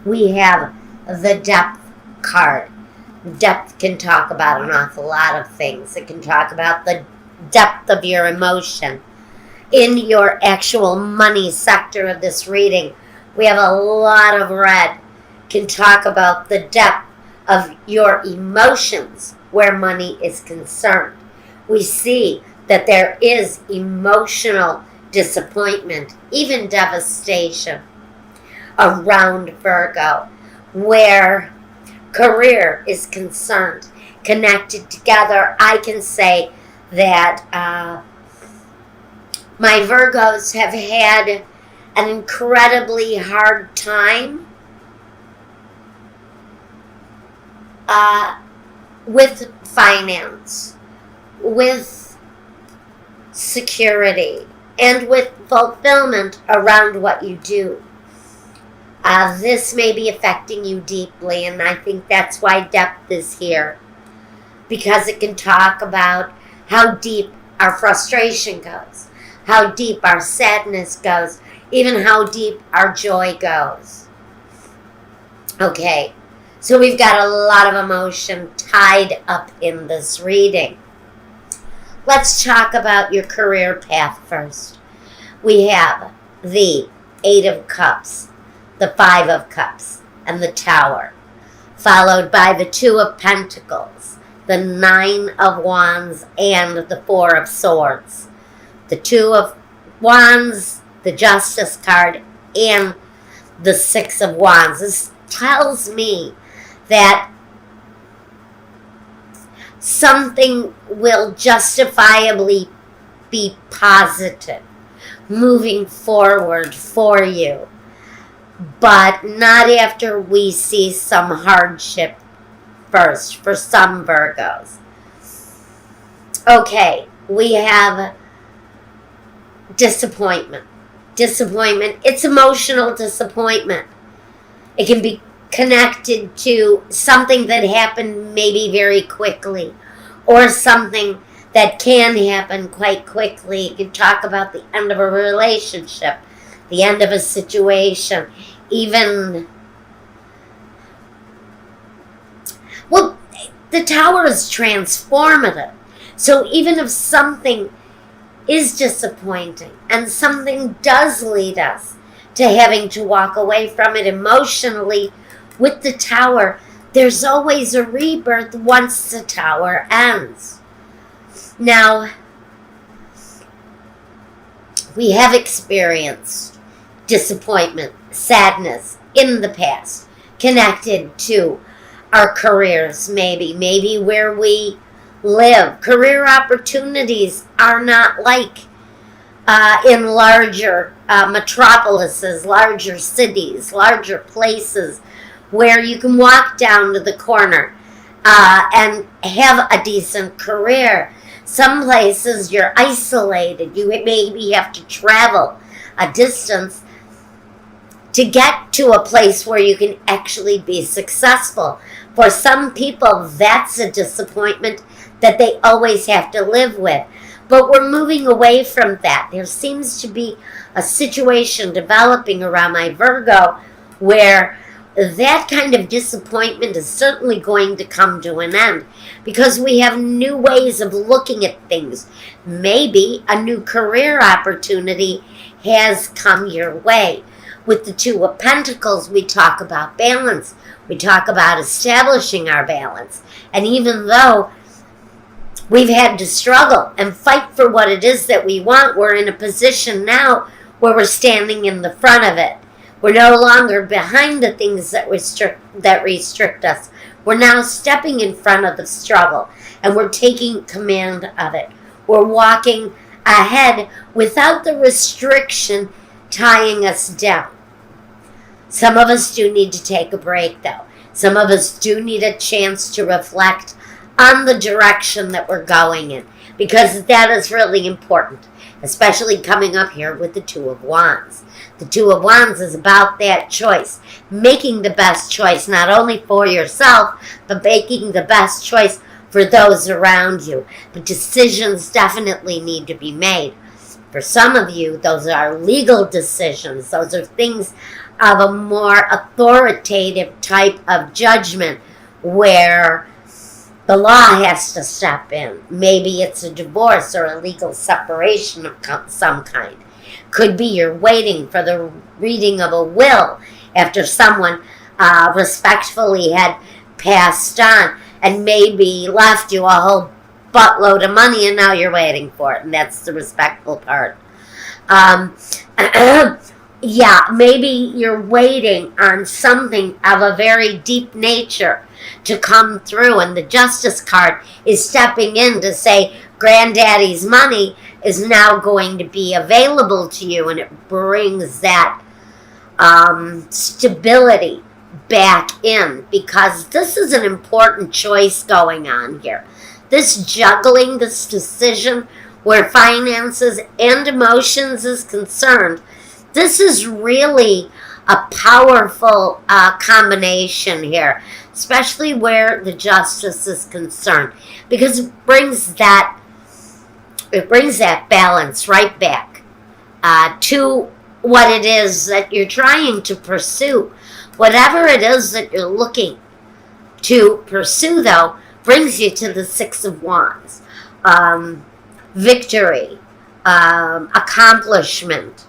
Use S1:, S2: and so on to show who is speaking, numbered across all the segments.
S1: we have the depth card. Depth can talk about an awful lot of things. It can talk about the depth of your emotion. In your actual money sector of this reading, we have a lot of red. Can talk about the depth of your emotions where money is concerned. We see that there is emotional disappointment, even devastation around Virgo, where career is concerned. Connected together, I can say that my Virgos have had an incredibly hard time with finance, with security, and with fulfillment around what you do. This may be affecting you deeply, and I think that's why depth is here, because it can talk about how deep our frustration goes, how deep our sadness goes, even how deep our joy goes. Okay, so we've got a lot of emotion tied up in this reading. Let's talk about your career path first. We have the 8 of Cups, the 5 of Cups, and the Tower, followed by the 2 of Pentacles, the 9 of Wands, and the 4 of Swords. The 2 of Wands, the Justice card, and the 6 of Wands. This tells me that something will justifiably be positive moving forward for you, but not after we see some hardship first for some Virgos. Okay, we have disappointment. Disappointment, it's emotional disappointment. It can be connected to something that happened maybe very quickly, or something that can happen quite quickly. You can talk about the end of a relationship, the end of a situation, even, well, the Tower is transformative. So even if something is disappointing and something does lead us to having to walk away from it emotionally, with the Tower, there's always a rebirth once the Tower ends. Now, we have experienced disappointment, sadness in the past, connected to our careers, maybe where we live. Career opportunities are not like in larger metropolises, larger cities, larger places, where you can walk down to the corner and have a decent career. Some places you're isolated. You maybe have to travel a distance to get to a place where you can actually be successful. For some people, that's a disappointment that they always have to live with. But we're moving away from that. There seems to be a situation developing around my Virgo where that kind of disappointment is certainly going to come to an end, because we have new ways of looking at things. Maybe a new career opportunity has come your way. With the 2 of Pentacles, we talk about balance. We talk about establishing our balance. And even though we've had to struggle and fight for what it is that we want, we're in a position now where we're standing in the front of it. We're no longer behind the things that restrict us. We're now stepping in front of the struggle, and we're taking command of it. We're walking ahead without the restriction tying us down. Some of us do need to take a break, though. Some of us do need a chance to reflect on the direction that we're going in, because that is really important, especially coming up here with the 2 of Wands. The 2 of Wands is about that choice, making the best choice not only for yourself, but making the best choice for those around you. But decisions definitely need to be made. For some of you, those are legal decisions. Those are things of a more authoritative type of judgment where the law has to step in. Maybe it's a divorce or a legal separation of some kind. Could be you're waiting for the reading of a will after someone respectfully had passed on and maybe left you a whole buttload of money, and now you're waiting for it, and that's the respectful part. Yeah, maybe you're waiting on something of a very deep nature to come through, and the justice card is stepping in to say granddaddy's money is now going to be available to you, and it brings that stability back in, because this is an important choice going on here. This juggling, this decision where finances and emotions is concerned, this is really a powerful combination here, especially where the justice is concerned, because it brings that balance right back to what it is that you're trying to pursue. Whatever it is that you're looking to pursue, though, brings you to the Six of Wands. Victory, accomplishment,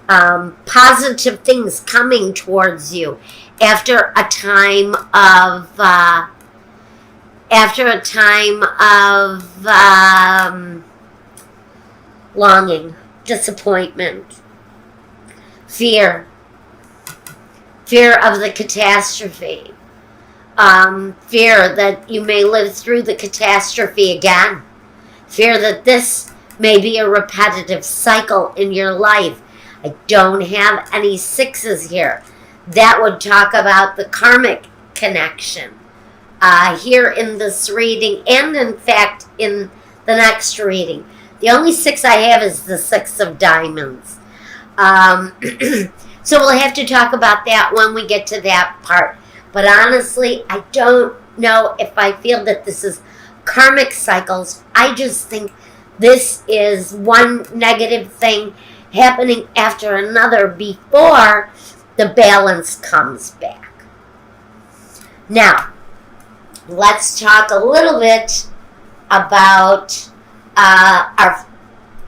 S1: positive things coming towards you after a time of longing, disappointment, fear of the catastrophe, fear that you may live through the catastrophe again, fear that this may be a repetitive cycle in your life. I don't have any sixes here. That would talk about the karmic connection here in this reading, and in fact in the next reading. The only six I have is the Six of Diamonds. So we'll have to talk about that when we get to that part. But honestly, I don't know if I feel that this is karmic cycles. I just think this is one negative thing happening after another before the balance comes back. Now, let's talk a little bit about our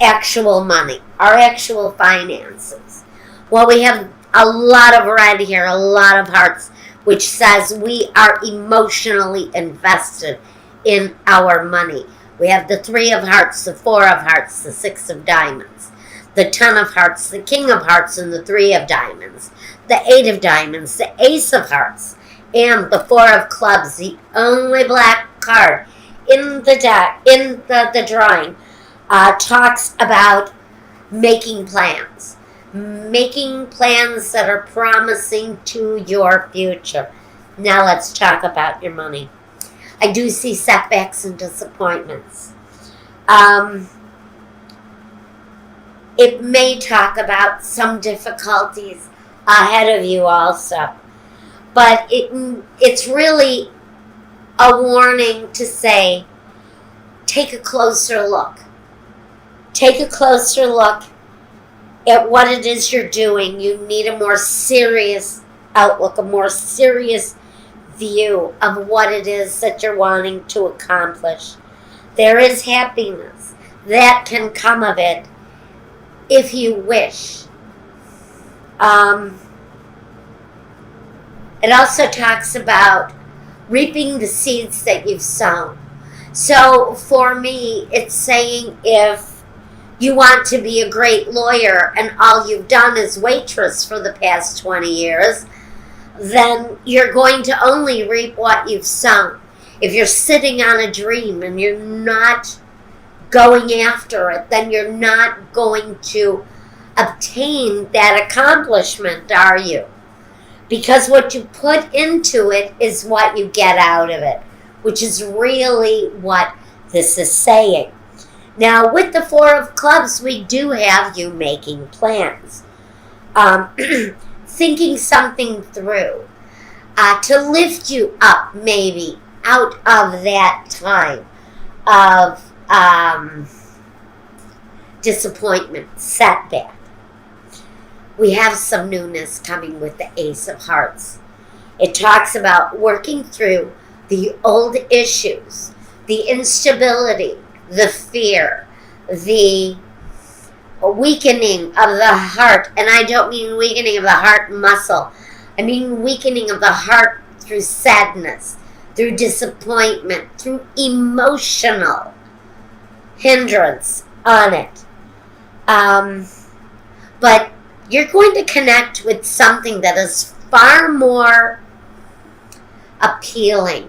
S1: actual money, our actual finances. Well, we have a lot of red here, a lot of hearts, which says we are emotionally invested in our money. We have the Three of Hearts, the Four of Hearts, the Six of Diamonds, the Ten of Hearts, the King of Hearts, and the Three of Diamonds, the Eight of Diamonds, the Ace of Hearts, and the Four of Clubs, the only black card in the deck, in the drawing, talks about making plans that are promising to your future. Now let's talk about your money. I do see setbacks and disappointments. It may talk about some difficulties ahead of you also. But it's really a warning to say, take a closer look. Take a closer look at what it is you're doing. You need a more serious outlook, a more serious view of what it is that you're wanting to accomplish. There is happiness that can come of it if you wish. It also talks about reaping the seeds that you've sown. So for me, it's saying if you want to be a great lawyer and all you've done is waitress for the past 20 years, then you're going to only reap what you've sown. If you're sitting on a dream and you're not going after it, then you're not going to obtain that accomplishment, are you? Because what you put into it is what you get out of it, which is really what this is saying. Now, with the Four of Clubs, we do have you making plans, thinking something through, to lift you up maybe out of that time of disappointment, setback. we have some newness coming with the Ace of Hearts. It talks about working through the old issues, the instability, the fear, the weakening of the heart. And I don't mean weakening of the heart muscle. I mean weakening of the heart through sadness, through disappointment, through emotional hindrance on it. But you're going to connect with something that is far more appealing,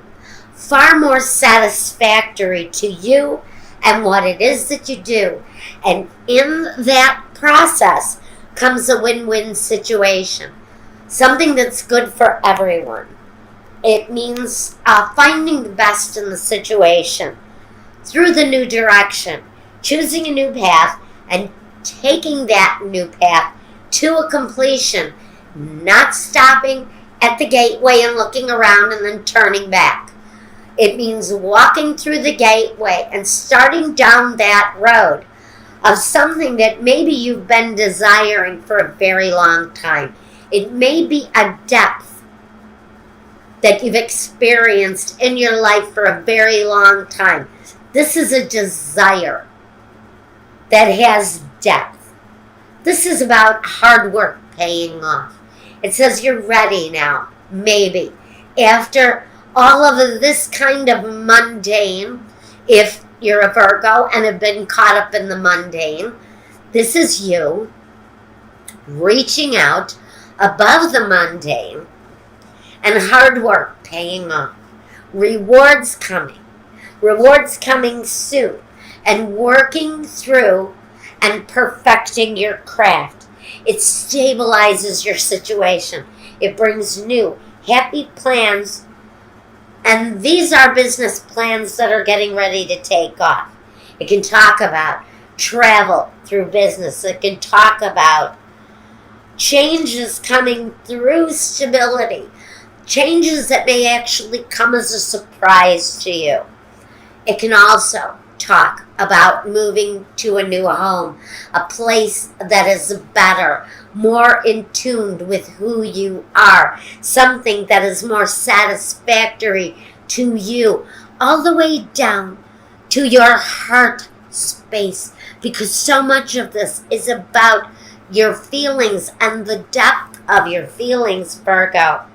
S1: far more satisfactory to you and what it is that you do. And in that process comes a win-win situation, something that's good for everyone. It means finding the best in the situation through the new direction, choosing a new path, and taking that new path to a completion, not stopping at the gateway and looking around and then turning back. It means walking through the gateway and starting down that road of something that maybe you've been desiring for a very long time. It may be a depth that you've experienced in your life for a very long time. This is a desire that has depth. This is about hard work paying off. It says you're ready now, maybe. After all of this kind of mundane, if you're a Virgo and have been caught up in the mundane, this is you reaching out above the mundane and hard work paying off. Rewards coming soon, and working through and perfecting your craft. It stabilizes your situation. It brings new, happy plans. And these are business plans that are getting ready to take off. It can talk about travel through business. It can talk about changes coming through stability. Changes that may actually come as a surprise to you. It can also talk about moving to a new home, a place that is better, more in tune with who you are, something that is more satisfactory to you, all the way down to your heart space, because so much of this is about your feelings and the depth of your feelings, Virgo.